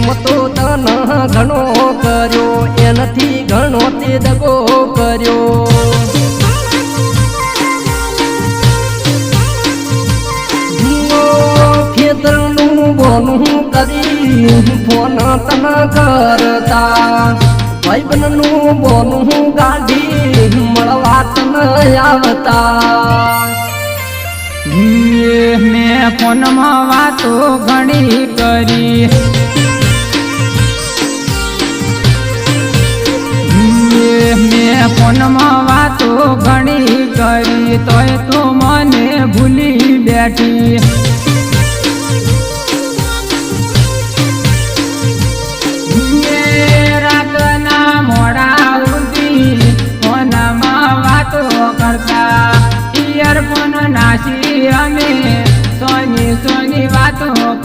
પ્રેમ તો તન ઘણો કર્યો એનાથી ઘણો તે દગો કર્યો ખેતરનું બોનું કરી ફોન તન કરતા ભાઈબંધનું બોનું ગાડી મળવા તન આવતા મેં ફોનમાં વાતો ઘણી કરી મેં ફોનમાં વાતો ઘણી કરી તોય તું મને ભૂલી બેઠી